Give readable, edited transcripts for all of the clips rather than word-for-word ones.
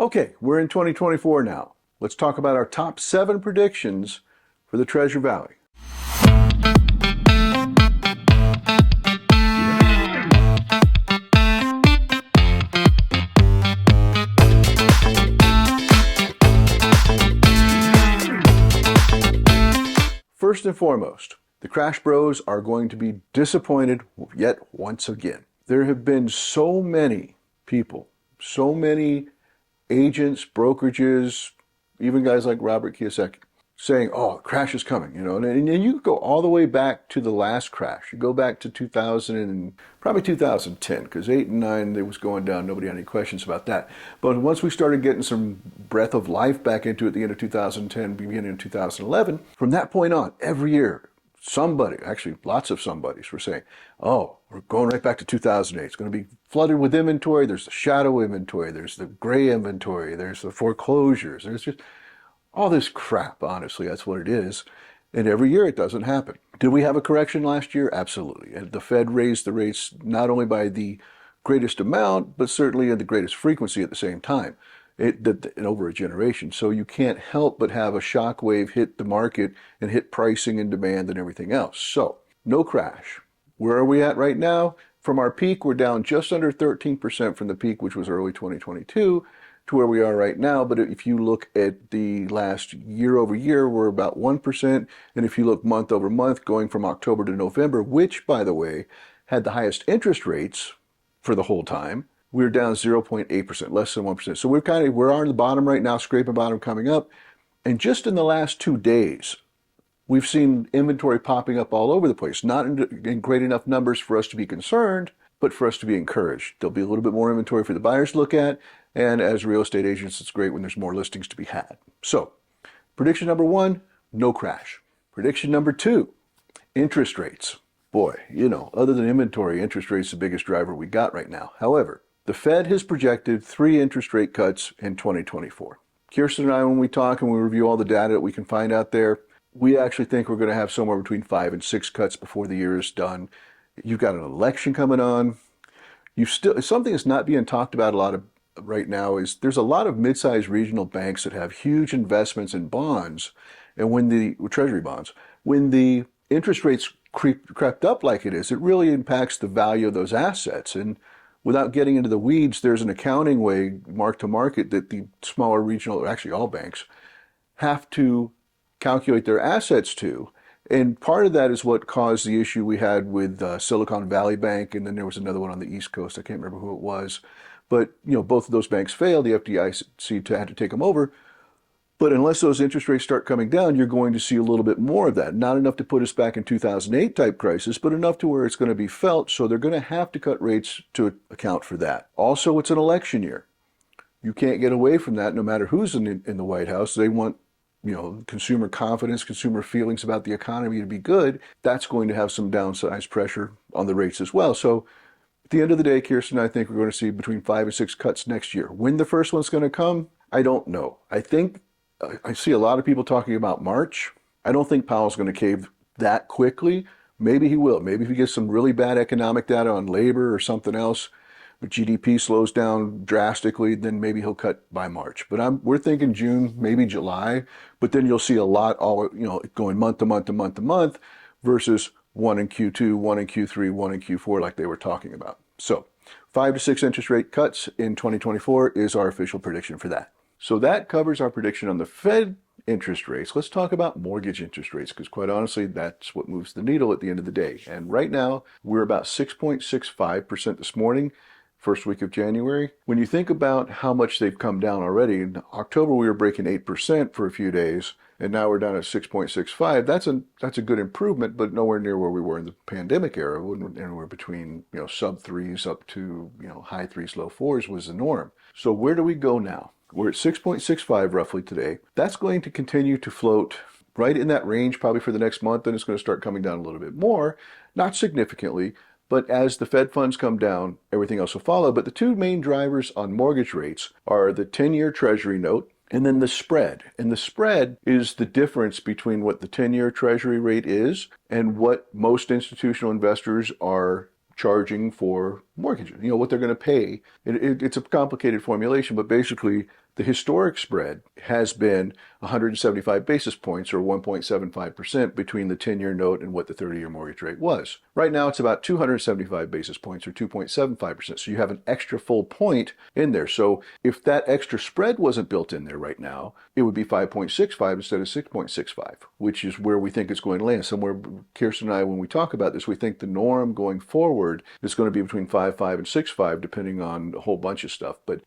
Okay, we're in 2024 now. Let's talk about our top 7 predictions for the Treasure Valley. First and foremost, the Crash Bros are going to be disappointed yet once again. There have been so many people, so many agents, brokerages, even guys like Robert Kiyosaki saying, oh, crash is coming, and you go all the way back to the last crash. You go back to 2000 and probably 2010, because 8 and 9, it was going down. Nobody had any questions about that. But once we started getting some breath of life back into it at the end of 2010, beginning of 2011, from that point on, every year, somebody, actually lots of somebodies were saying, oh, we're going right back to 2008. It's going to be flooded with inventory. There's the shadow inventory. There's the gray inventory. There's the foreclosures. There's just all this crap, honestly. That's what it is. And every year it doesn't happen. Did we have a correction last year? Absolutely. And the Fed raised the rates not only by the greatest amount, but certainly at the greatest frequency at the same time. It did in over a generation. So you can't help but have a shock wave hit the market and hit pricing and demand and everything else. So no crash. Where are we at right now? From our peak, we're down just under 13% from the peak, which was early 2022, to where we are right now. But if you look at the last year over year, we're about 1%. And if you look month over month, going from October to November, which, by the way, had the highest interest rates for the whole time, we're down 0.8%, less than 1%. So we're on the bottom right now, scraping bottom, coming up. And just in the last 2 days, we've seen inventory popping up all over the place. Not in great enough numbers for us to be concerned, but for us to be encouraged. There'll be a little bit more inventory for the buyers to look at. And as real estate agents, it's great when there's more listings to be had. So, prediction number 1, no crash. Prediction number 2, interest rates. Boy, other than inventory, interest rates the biggest driver we got right now. However, the Fed has projected 3 interest rate cuts in 2024. Kirsten and I, when we talk and we review all the data that we can find out there, we actually think we're going to have somewhere between 5 and 6 cuts before the year is done. You've got an election coming on. Something that's not being talked about a lot of right now is there's a lot of mid-sized regional banks that have huge investments in bonds, and when the treasury bonds, when the interest rates crept up like it is, it really impacts the value of those assets. And without getting into the weeds, there's an accounting way, mark to market, that the smaller regional, or actually all banks, have to calculate their assets to. And part of that is what caused the issue we had with Silicon Valley Bank, and then there was another one on the East Coast. I can't remember who it was. But both of those banks failed. The FDIC had to take them over. But unless those interest rates start coming down, you're going to see a little bit more of that. Not enough to put us back in 2008 type crisis, but enough to where it's going to be felt. So they're going to have to cut rates to account for that. Also, it's an election year. You can't get away from that no matter who's in the White House. They want consumer confidence, consumer feelings about the economy to be good. That's going to have some downside pressure on the rates as well. So at the end of the day, Kirsten, I think we're going to see between 5 and 6 cuts next year. When the first one's going to come, I don't know. I see a lot of people talking about March. I don't think Powell's going to cave that quickly. Maybe he will. Maybe if he gets some really bad economic data on labor or something else, but GDP slows down drastically, then maybe he'll cut by March. But we're thinking June, maybe July. But then you'll see a lot going month to month to month to month versus 1 in Q2, 1 in Q3, 1 in Q4 like they were talking about. So 5 to 6 interest rate cuts in 2024 is our official prediction for that. So that covers our prediction on the Fed interest rates. Let's talk about mortgage interest rates, because quite honestly, that's what moves the needle at the end of the day. And right now, we're about 6.65% this morning, first week of January. When you think about how much they've come down already, in October we were breaking 8% for a few days, and now we're down at 6.65. That's a good improvement, but nowhere near where we were in the pandemic era. Anywhere between sub 3s up to high 3s, low 4s was the norm. So where do we go now? We're at 6.65 roughly today. That's going to continue to float right in that range probably for the next month. Then it's going to start coming down a little bit more, not significantly, but as the Fed funds come down, everything else will follow. But the two main drivers on mortgage rates are the 10-year Treasury note and then the spread. And the spread is the difference between what the 10-year Treasury rate is and what most institutional investors are charging for mortgages, what they're going to pay. It's a complicated formulation, but basically The historic spread has been 175 basis points or 1.75% between the 10-year note and what the 30-year mortgage rate was. Right now it's about 275 basis points or 2.75%. So you have an extra full point in there. So if that extra spread wasn't built in there right now, it would be 5.65 instead of 6.65, which is where we think it's going to land. Somewhere, Kirsten and I, when we talk about this, we think the norm going forward is going to be between 5.5 and 6.5, depending on a whole bunch of stuff. But,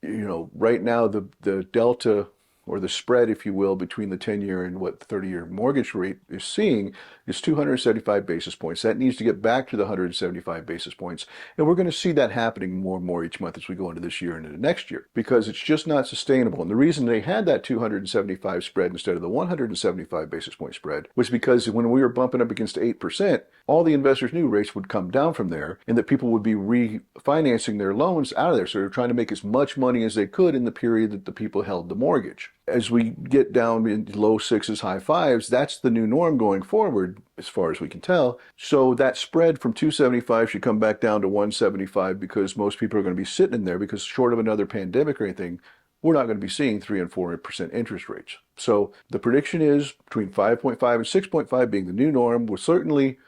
right now the delta or the spread, if you will, between the 10-year and what the 30-year mortgage rate is seeing is 275 basis points. That needs to get back to the 175 basis points. And we're going to see that happening more and more each month as we go into this year and into next year, because it's just not sustainable. And the reason they had that 275 spread instead of the 175 basis point spread was because when we were bumping up against 8%, all the investors knew rates would come down from there and that people would be refinancing their loans out of there. So they're trying to make as much money as they could in the period that the people held the mortgage. As we get down in low sixes, high fives, that's the new norm going forward, as far as we can tell. So that spread from 275 should come back down to 175 because most people are going to be sitting in there because short of another pandemic or anything, we're not going to be seeing 3 and 4% interest rates. So the prediction is between 5.5 and 6.5 being the new norm.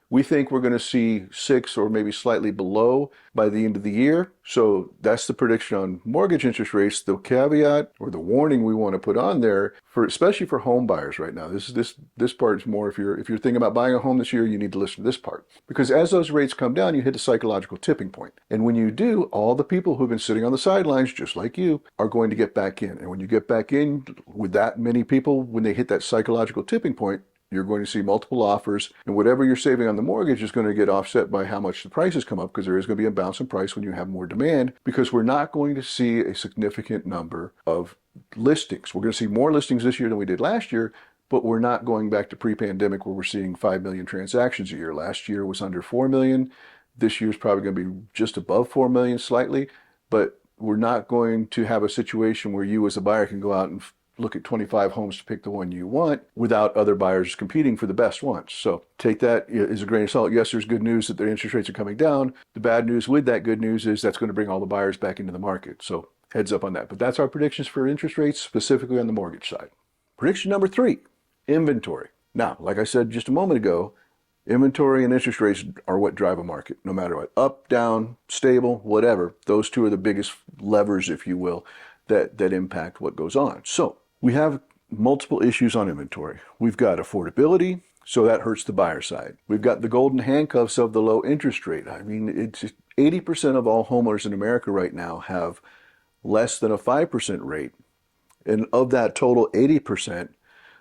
We think we're going to see 6 or maybe slightly below by the end of the year. So that's the prediction on mortgage interest rates. The caveat or the warning we want to put on there, especially for home buyers right now. This part is more if you're thinking about buying a home this year, you need to listen to this part. Because as those rates come down, you hit a psychological tipping point. And when you do, all the people who've been sitting on the sidelines, just like you, are going to get back in. And when you get back in with that many people, when they hit that psychological tipping point, you're going to see multiple offers, and whatever you're saving on the mortgage is going to get offset by how much the prices come up, because there is going to be a bounce in price when you have more demand, because we're not going to see a significant number of listings. We're going to see more listings this year than we did last year, but we're not going back to pre-pandemic where we're seeing 5 million transactions a year. Last year was under 4 million. This year's probably going to be just above 4 million slightly, but we're not going to have a situation where you as a buyer can go out and look at 25 homes to pick the one you want without other buyers competing for the best ones. So take that as a grain of salt. Yes, there's good news that the interest rates are coming down. The bad news with that good news is that's going to bring all the buyers back into the market. So heads up on that. But that's our predictions for interest rates, specifically on the mortgage side. Prediction number 3, inventory. Now, like I said just a moment ago, inventory and interest rates are what drive a market, no matter what. Up, down, stable, whatever. Those two are the biggest levers, if you will, that impact what goes on. So we have multiple issues on inventory. We've got affordability, so that hurts the buyer side. We've got the golden handcuffs of the low interest rate. I mean, it's 80% of all homeowners in America right now have less than a 5% rate. And of that total 80%,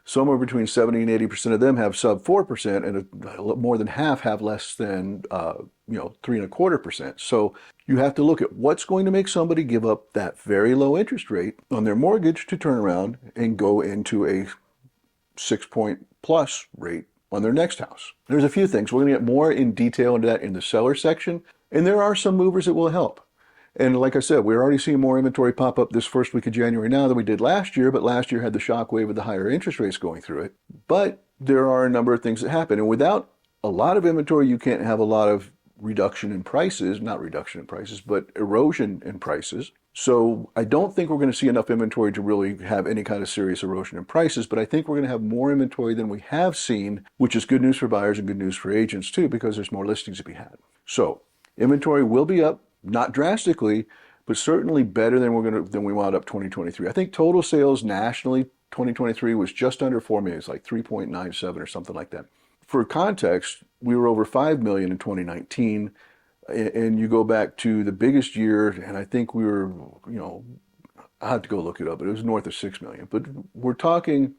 somewhere between 70 and 80% of them have sub 4%, and more than half have less than 3.25%. So you have to look at what's going to make somebody give up that very low interest rate on their mortgage to turn around and go into a 6-point plus rate on their next house. There's a few things. We're going to get more in detail into that in the seller section, and there are some movers that will help. And like I said, we're already seeing more inventory pop up this first week of January now than we did last year, but last year had the shockwave of the higher interest rates going through it. But there are a number of things that happen. And without a lot of inventory, you can't have a lot of reduction in prices, not reduction in prices, but erosion in prices. So I don't think we're going to see enough inventory to really have any kind of serious erosion in prices, but I think we're going to have more inventory than we have seen, which is good news for buyers and good news for agents too, because there's more listings to be had. So inventory will be up. Not drastically, but certainly better than we wound up 2023. I think total sales nationally 2023 was just under 4 million. It's like 3.97 or something like that. For context, we were over 5 million in 2019, and you go back to the biggest year, and I think we were, I have to go look it up, but it was north of 6 million. But we're talking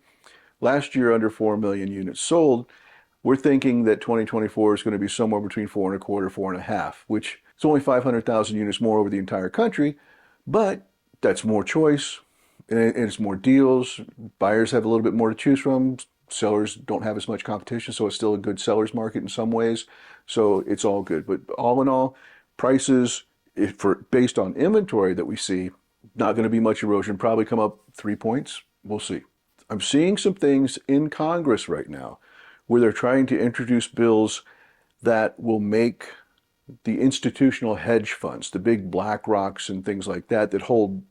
last year under 4 million units sold. We're thinking that 2024 is going to be somewhere between 4.25, 4.5, which it's only 500,000 units more over the entire country, but that's more choice and it's more deals. Buyers have a little bit more to choose from. Sellers don't have as much competition, so it's still a good seller's market in some ways. So it's all good. But all in all, prices based on inventory that we see, not going to be much erosion, probably come up 3 points. We'll see. I'm seeing some things in Congress right now where they're trying to introduce bills that will make the institutional hedge funds, the big BlackRocks and things like that hold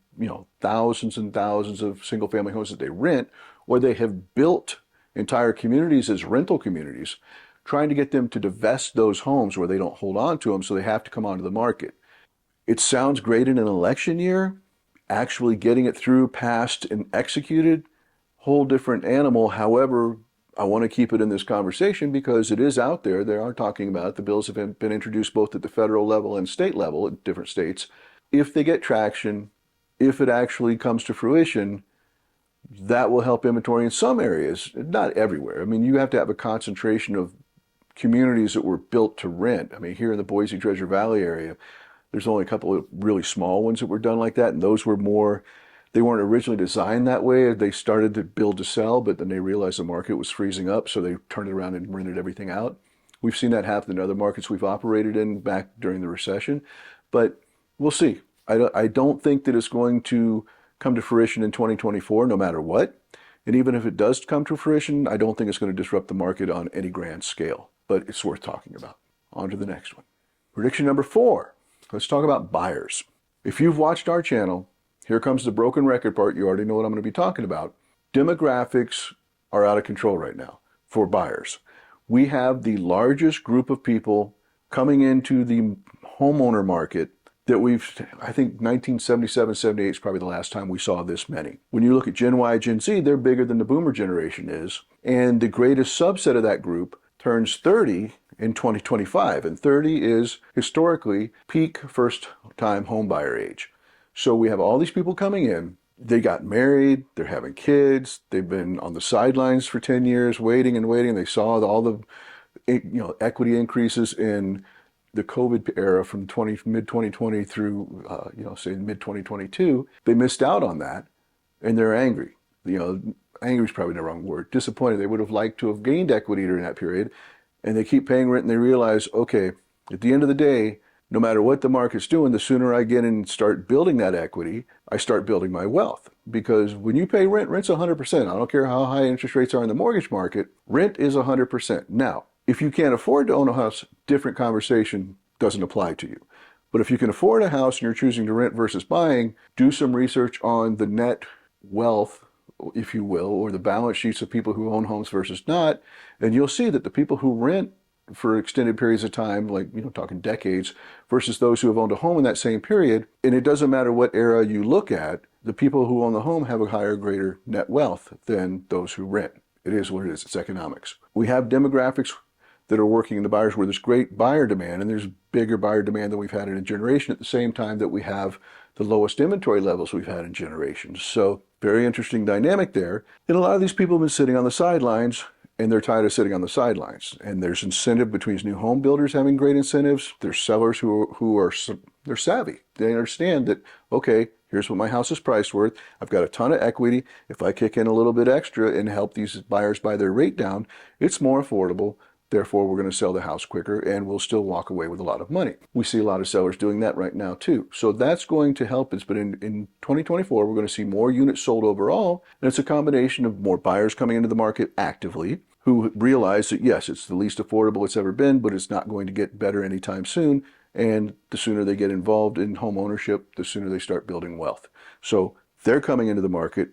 thousands and thousands of single family homes that they rent, or they have built entire communities as rental communities, trying to get them to divest those homes where they don't hold on to them, so they have to come onto the market. It sounds great in an election year. Actually getting it through, passed, and executed, whole different animal. However, I want to keep it in this conversation because it is out there. They are talking about it. The bills have been introduced both at the federal level and state level in different states. If they get traction, if it actually comes to fruition, that will help inventory in some areas, not everywhere. I mean, you have to have a concentration of communities that were built to rent. I mean, here in the Boise and Treasure Valley area, there's only a couple of really small ones that were done like that, and those were more, they weren't originally designed that way. They started to build to sell, but then they realized the market was freezing up, so they turned it around and rented everything out. We've seen that happen in other markets we've operated in back during the recession, but we'll see. I don't think that it's going to come to fruition in 2024, no matter what. And even if it does come to fruition, I don't think it's going to disrupt the market on any grand scale, but it's worth talking about. On to the next one. Prediction number 4. Let's talk about buyers. If you've watched our channel, here comes the broken record part. You already know what I'm going to be talking about. Demographics are out of control right now for buyers. We have the largest group of people coming into the homeowner market that I think 1977, 78 is probably the last time we saw this many. When you look at Gen Y, Gen Z, they're bigger than the boomer generation is. And the greatest subset of that group turns 30 in 2025. And 30 is historically peak first-time home buyer age. So we have all these people coming in. They got married. They're having kids. They've been on the sidelines for 10 years, waiting and waiting. They saw all the equity increases in the COVID era from mid-2020 through, say mid-2022. They missed out on that, and they're angry. Angry is probably the wrong word. Disappointed. They would have liked to have gained equity during that period, and they keep paying rent, and they realize, okay, at the end of the day, no matter what the market's doing, the sooner I get in and start building that equity, I start building my wealth. Because when you pay rent, rent's 100%. I don't care how high interest rates are in the mortgage market, rent is 100%. Now, if you can't afford to own a house, different conversation, doesn't apply to you. But if you can afford a house and you're choosing to rent versus buying, do some research on the net wealth, if you will, or the balance sheets of people who own homes versus not, and you'll see that the people who rent for extended periods of time, like, talking decades, versus those who have owned a home in that same period, and it doesn't matter what era you look at, the people who own the home have a higher, greater net wealth than those who rent. It is what it is. It's economics. We have demographics that are working in the buyers where there's great buyer demand, and there's bigger buyer demand than we've had in a generation at the same time that we have the lowest inventory levels we've had in generations. So very interesting dynamic there. And a lot of these people have been sitting on the sidelines, and they're tired of sitting on the sidelines. And there's incentive between new home builders having great incentives. There's sellers they're savvy. They understand that, okay, here's what my house is priced worth. I've got a ton of equity. If I kick in a little bit extra and help these buyers buy their rate down, it's more affordable. Therefore, we're going to sell the house quicker, and we'll still walk away with a lot of money. We see a lot of sellers doing that right now, too. So that's going to help us. But in 2024, we're going to see more units sold overall, and it's a combination of more buyers coming into the market actively who realize that, yes, it's the least affordable it's ever been, but it's not going to get better anytime soon. And the sooner they get involved in home ownership, the sooner they start building wealth. So they're coming into the market.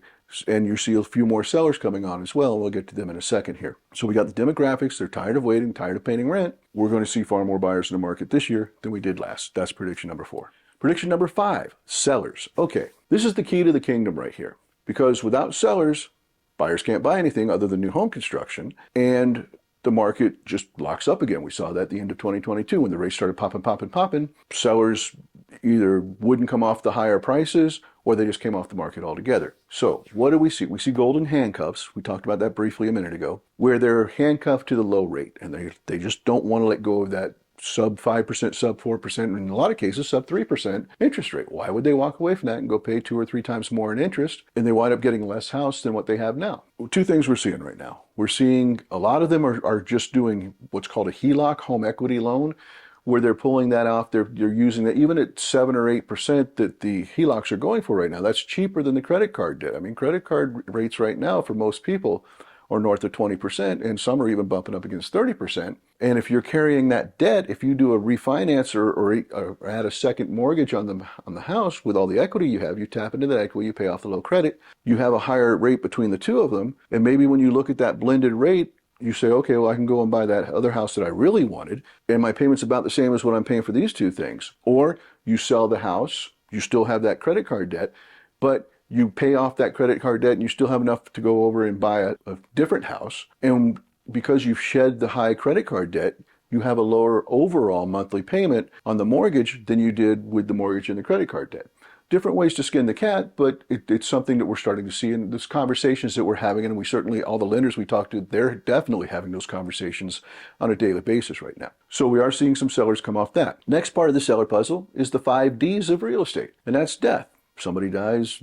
And you see a few more sellers coming on as well. We'll get to them in a second here. So we got the demographics. They're tired of waiting, tired of paying rent. We're going to see far more buyers in the market this year than we did last. That's prediction number 4. Prediction number 5, sellers. Okay, this is the key to the kingdom right here. Because without sellers, buyers can't buy anything other than new home construction. And the market just locks up again. We saw that at the end of 2022 when the rates started popping. Sellers either wouldn't come off the higher prices or they just came off the market altogether. So what do we see? We see golden handcuffs. We talked about that briefly a minute ago, where they're handcuffed to the low rate and they just don't want to let go of that sub 5%, sub 4%, and in a lot of cases, sub 3% interest rate. Why would they walk away from that and go pay 2 or 3 times more in interest, and they wind up getting less house than what they have now? Well, 2 things we're seeing right now. We're seeing a lot of them are just doing what's called a HELOC, home equity loan, where they're pulling that off. They're using that even at 7 or 8% that the HELOCs are going for right now. That's cheaper than the credit card did. I mean, credit card rates right now for most people or north of 20%, and some are even bumping up against 30%. And if you're carrying that debt, if you do a refinance or add a second mortgage on the house with all the equity you have, you tap into that equity, you pay off the low credit, you have a higher rate between the two of them, and maybe when you look at that blended rate, you say, okay, well, I can go and buy that other house that I really wanted, and my payment's about the same as what I'm paying for these two things. Or you sell the house, you still have that credit card debt, but you pay off that credit card debt and you still have enough to go over and buy a different house. And because you've shed the high credit card debt, you have a lower overall monthly payment on the mortgage than you did with the mortgage and the credit card debt. Different ways to skin the cat, but it's something that we're starting to see, and there's conversations that we're having, and we certainly, all the lenders we talk to, they're definitely having those conversations on a daily basis right now. So we are seeing some sellers come off that. Next part of the seller puzzle is the 5 Ds of real estate, and that's death. Somebody dies,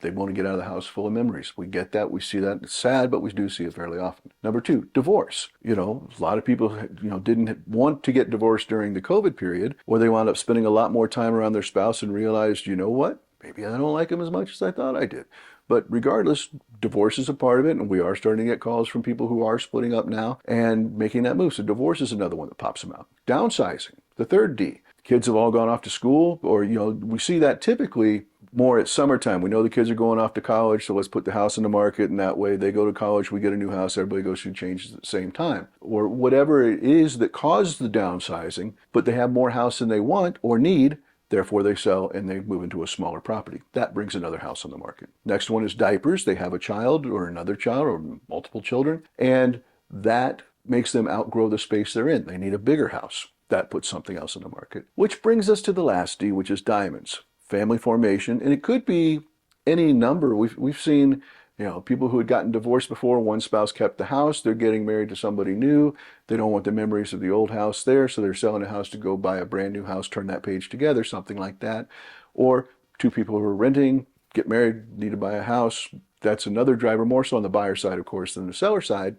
they want to get out of the house full of memories. We get that. We see that. It's sad, but we do see it fairly often. Number 2, divorce. A lot of people, didn't want to get divorced during the COVID period, or they wound up spending a lot more time around their spouse and realized, you know what? Maybe I don't like them as much as I thought I did. But regardless, divorce is a part of it, and we are starting to get calls from people who are splitting up now and making that move. So divorce is another one that pops them out. Downsizing, the 3rd D. Kids have all gone off to school, or, we see that typically more at summertime. We know the kids are going off to college, so let's put the house in the market, and that way they go to college, we get a new house, everybody goes through changes at the same time. Or whatever it is that caused the downsizing, but they have more house than they want or need, therefore they sell and they move into a smaller property. That brings another house on the market. Next one is diapers. They have a child or another child or multiple children, and that makes them outgrow the space they're in. They need a bigger house. That puts something else on the market. Which brings us to the last D, which is diamonds. Family formation, and it could be any number. We've seen, people who had gotten divorced before. One spouse kept the house. They're getting married to somebody new. They don't want the memories of the old house there, so they're selling a house to go buy a brand new house, turn that page together, something like that. Or 2 people who are renting, get married, need to buy a house. That's another driver, more so on the buyer side, of course, than the seller side.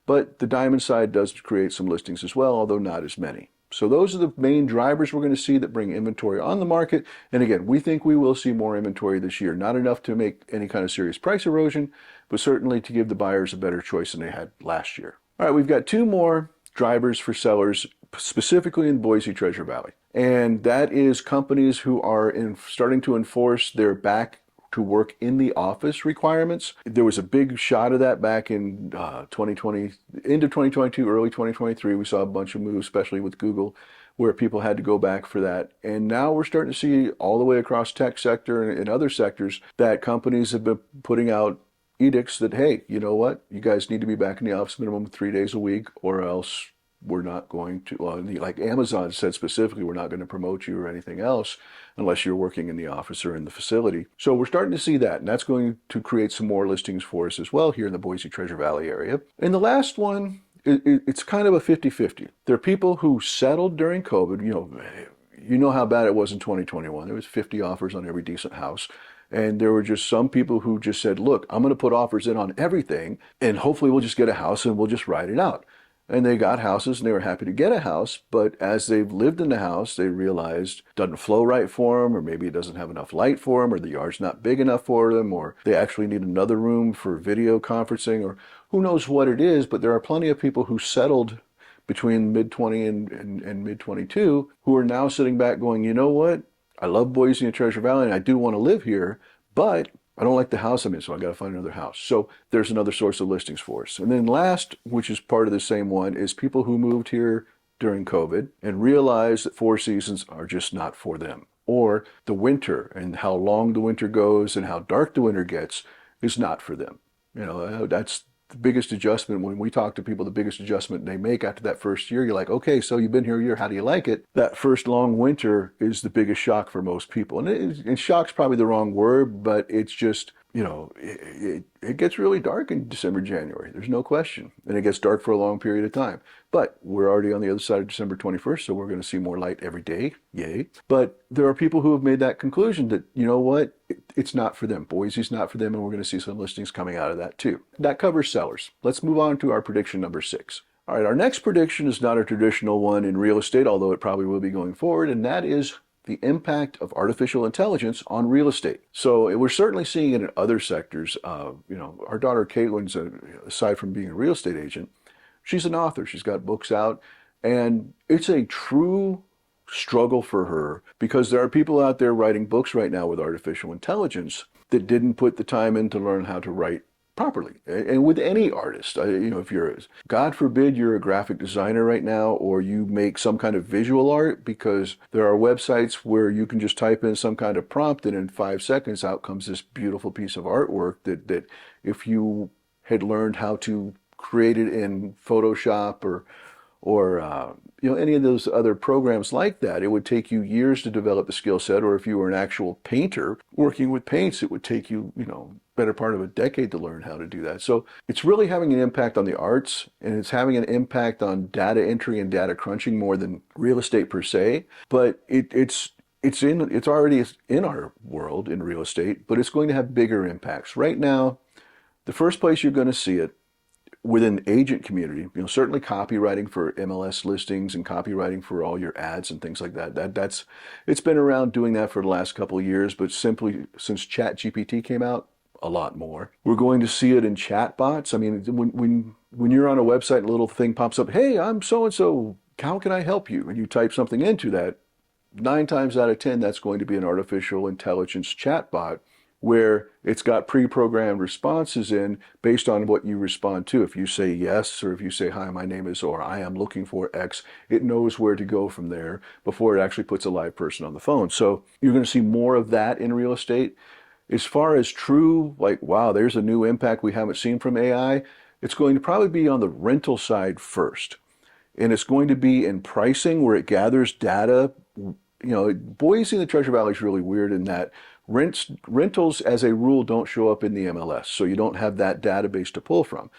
But the diamond side does create some listings as well, although not as many. So those are the main drivers we're going to see that bring inventory on the market. And again, we think we will see more inventory this year. Not enough to make any kind of serious price erosion, but certainly to give the buyers a better choice than they had last year. All right, we've got 2 more drivers for sellers, specifically in Boise Treasure Valley. And that is companies who are starting to enforce their back to work in the office requirements. There was a big shot of that back in 2020, end of 2022, early 2023. We saw a bunch of moves, especially with Google, where people had to go back for that. And now we're starting to see all the way across tech sector and other sectors that companies have been putting out edicts that, hey, you know what? You guys need to be back in the office minimum 3 days a week, or else we're not going to, like Amazon said specifically, we're not going to promote you or anything else unless you're working in the office or in the facility. So we're starting to see that, and that's going to create some more listings for us as well here in the Boise Treasure Valley area. And the last one, it's kind of a 50-50. There are people who settled during COVID. You know how bad it was in 2021. There was 50 offers on every decent house. And there were just some people who just said, look, I'm going to put offers in on everything, and hopefully we'll just get a house and we'll just ride it out. And they got houses and they were happy to get a house, but as they've lived in the house, they realized it doesn't flow right for them, or maybe it doesn't have enough light for them, or the yard's not big enough for them, or they actually need another room for video conferencing, or who knows what it is. But there are plenty of people who settled between mid-20 and mid-22 who are now sitting back going, you know what? I love Boise and Treasure Valley and I do want to live here, but I don't like the house I'm in, so I got to find another house. So there's another source of listings for us. And then last, which is part of the same one, is people who moved here during COVID and realized that 4 seasons are just not for them. Or the winter and how long the winter goes and how dark the winter gets is not for them. That's the biggest adjustment. When we talk to people, the biggest adjustment they make after that first year, you're like, okay, so you've been here a year, how do you like it? That first long winter is the biggest shock for most people. And shock's probably the wrong word, but it's just, it gets really dark in December, January. There's no question. And it gets dark for a long period of time. But we're already on the other side of December 21st, so we're going to see more light every day. Yay. But there are people who have made that conclusion that, you know what, it's not for them. Boise's not for them, and we're going to see some listings coming out of that too. That covers sellers. Let's move on to our prediction number 6. All right, our next prediction is not a traditional one in real estate, although it probably will be going forward, and that is the impact of artificial intelligence on real estate. So we're certainly seeing it in other sectors. Our daughter Kaitlin's, aside from being a real estate agent, she's an author. She's got books out, and it's a true struggle for her because there are people out there writing books right now with artificial intelligence that didn't put the time in to learn how to write properly. And with any artist, if you're, God forbid you're a graphic designer right now, or you make some kind of visual art, because there are websites where you can just type in some kind of prompt and in 5 seconds out comes this beautiful piece of artwork that if you had learned how to create it in Photoshop or any of those other programs like that, it would take you years to develop the skill set. Or if you were an actual painter working with paints, it would take you, better part of a decade to learn how to do that. So it's really having an impact on the arts, and it's having an impact on data entry and data crunching more than real estate per se. But it's already in our world in real estate, but it's going to have bigger impacts. Right now, the first place you're going to see it within agent community, certainly copywriting for MLS listings and copywriting for all your ads and things like that. It's been around doing that for the last couple of years, but simply since ChatGPT came out, a lot more. We're going to see it in chatbots. I mean, when you're on a website and a little thing pops up, hey, I'm so-and-so, how can I help you? And you type something into that, 9 times out of 10, that's going to be an artificial intelligence chatbot where it's got pre-programmed responses in based on what you respond to. If you say yes, or if you say, hi, my name is, or I am looking for X, it knows where to go from there before it actually puts a live person on the phone. So you're going to see more of that in real estate. As far as true, like, wow, there's a new impact we haven't seen from AI, it's going to probably be on the rental side first. And it's going to be in pricing where it gathers data. Boise and the Treasure Valley is really weird in that rentals, as a rule, don't show up in the MLS. So you don't have that database to pull from.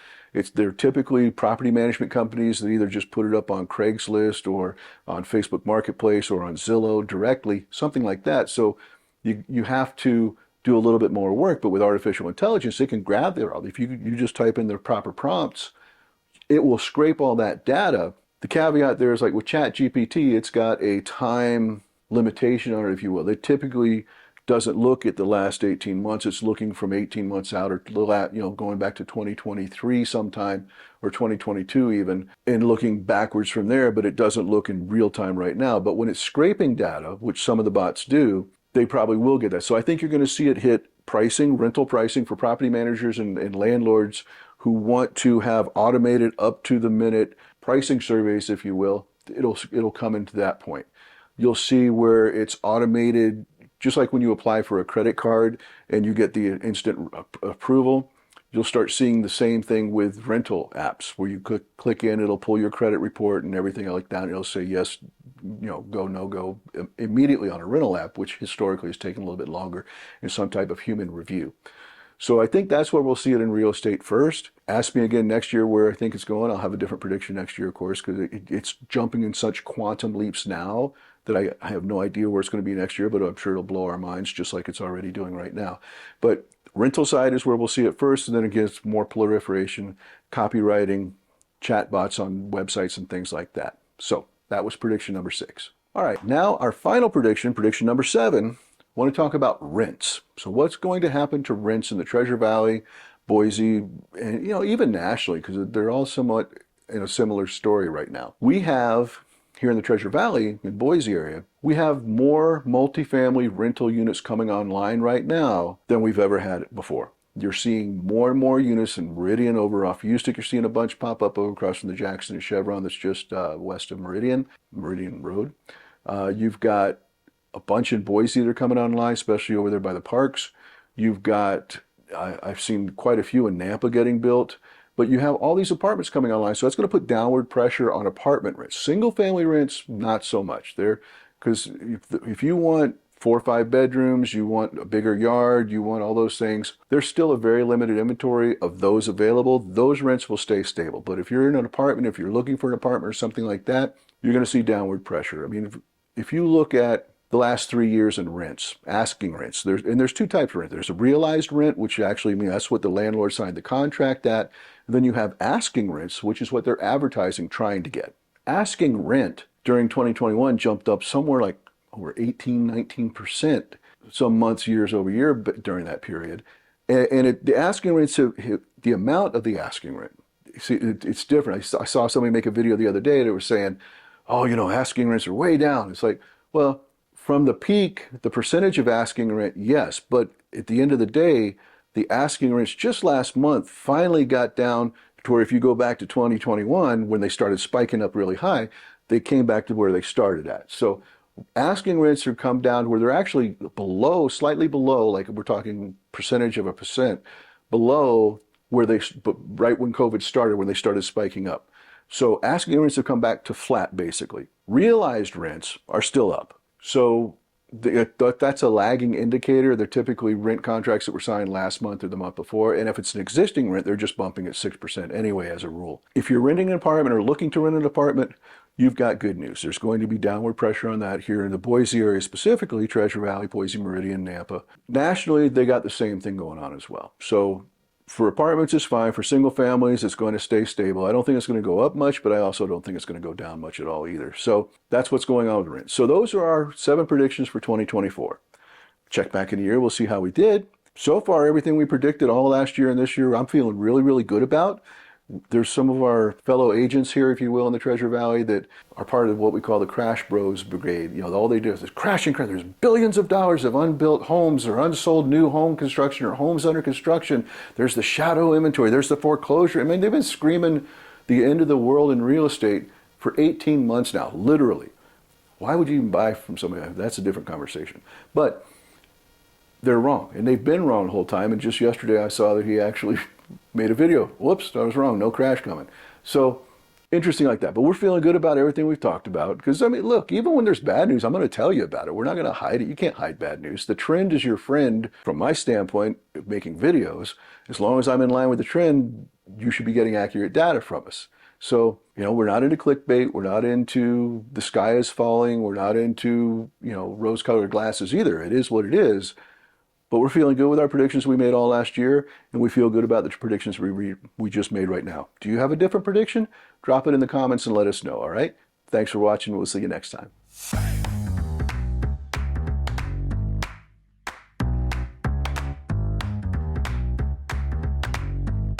They're typically property management companies that either just put it up on Craigslist or on Facebook Marketplace or on Zillow directly, something like that. So you have to do a little bit more work, but with artificial intelligence, it can grab there. If you just type in the proper prompts, it will scrape all that data. The caveat there is, like with ChatGPT, it's got a time limitation on it, if you will. It typically doesn't look at the last 18 months. It's looking from 18 months out, or going back to 2023 sometime, or 2022 even, and looking backwards from there, but it doesn't look in real time right now. But when it's scraping data, which some of the bots do, they probably will get that. So I think you're going to see it hit pricing, rental pricing for property managers and landlords who want to have automated up to the minute pricing surveys, if you will. It'll come into that point. You'll see where it's automated, just like when you apply for a credit card and you get the instant approval. You'll start seeing the same thing with rental apps where you click in, it'll pull your credit report and everything like that. And it'll say yes, go, no go immediately on a rental app, which historically has taken a little bit longer in some type of human review. So I think that's where we'll see it in real estate first. Ask me again next year where I think it's going. I'll have a different prediction next year, of course, because it's jumping in such quantum leaps now that I have no idea where it's going to be next year, but I'm sure it'll blow our minds just like it's already doing right now. But rental side is where we'll see it first, and then it gets more proliferation, copywriting, chatbots on websites and things like that. So that was prediction number 6. All right, now our final prediction number 7, I want to talk about rents. So what's going to happen to rents in the Treasure Valley, Boise, and even nationally, because they're all somewhat in a similar story right now. We have here in the Treasure Valley, in Boise area, we have more multifamily rental units coming online right now than we've ever had before. You're seeing more and more units in Meridian over off Houston. You're seeing a bunch pop up over across from the Jackson and Chevron that's just west of Meridian Road. You've got a bunch in Boise that are coming online, especially over there by the parks. You've got, I've seen quite a few in Nampa getting built. But you have all these apartments coming online, so that's going to put downward pressure on apartment rents. Single family rents, not so much. Because if you want 4 or 5 bedrooms, you want a bigger yard, you want all those things, there's still a very limited inventory of those available. Those rents will stay stable. But if you're in an apartment, if you're looking for an apartment or something like that, you're going to see downward pressure. I mean, if you look at the last 3 years in rents, asking rents, there's 2 types of rent. There's a realized rent, which actually means that's what the landlord signed the contract at. And then you have asking rents, which is what they're advertising trying to get. Asking rent during 2021 jumped up somewhere like over 18, 19% some months, years over year during that period. And the asking rents, the amount of the asking rent, see, it's different. I saw somebody make a video the other day that was saying, oh, asking rents are way down. It's like, well, from the peak, the percentage of asking rent, yes. But at the end of the day, the asking rents just last month finally got down to where if you go back to 2021, when they started spiking up really high, they came back to where they started at. So asking rents have come down to where they're actually below, slightly below, like we're talking percentage of a percent, below where right when COVID started, when they started spiking up. So asking rents have come back to flat, basically. Realized rents are still up. So that's a lagging indicator. They're typically rent contracts that were signed last month or the month before. And if it's an existing rent, they're just bumping at 6% anyway, as a rule. If you're renting an apartment or looking to rent an apartment, you've got good news. There's going to be downward pressure on that here in the Boise area, specifically Treasure Valley, Boise, Meridian, Nampa. Nationally, they got the same thing going on as well. So for apartments, it's fine. For single families, it's going to stay stable. I don't think it's going to go up much, but I also don't think it's going to go down much at all either. So that's what's going on with rent. So those are our 7 predictions for 2024. Check back in a year. We'll see how we did. So far, everything we predicted all last year and this year, I'm feeling really, really good about. There's some of our fellow agents here, if you will, in the Treasure Valley that are part of what we call the Crash Bros Brigade. All they do is crash and crash. There's billions of dollars of unbuilt homes or unsold new home construction or homes under construction. There's the shadow inventory. There's the foreclosure. I mean, they've been screaming the end of the world in real estate for 18 months now, literally. Why would you even buy from somebody? That's a different conversation. But they're wrong, and they've been wrong the whole time. And just yesterday, I saw that he actually made a video. Whoops, I was wrong. No crash coming. So interesting like that. But we're feeling good about everything we've talked about. Because, I mean, look, even when there's bad news, I'm going to tell you about it. We're not going to hide it. You can't hide bad news. The trend is your friend from my standpoint of making videos. As long as I'm in line with the trend, you should be getting accurate data from us. So, we're not into clickbait. We're not into the sky is falling. We're not into, rose-colored glasses either. It is what it is. But we're feeling good with our predictions we made all last year, and we feel good about the predictions we just made right now. Do you have a different prediction? Drop it in the comments and let us know, all right? Thanks for watching. We'll see you next time.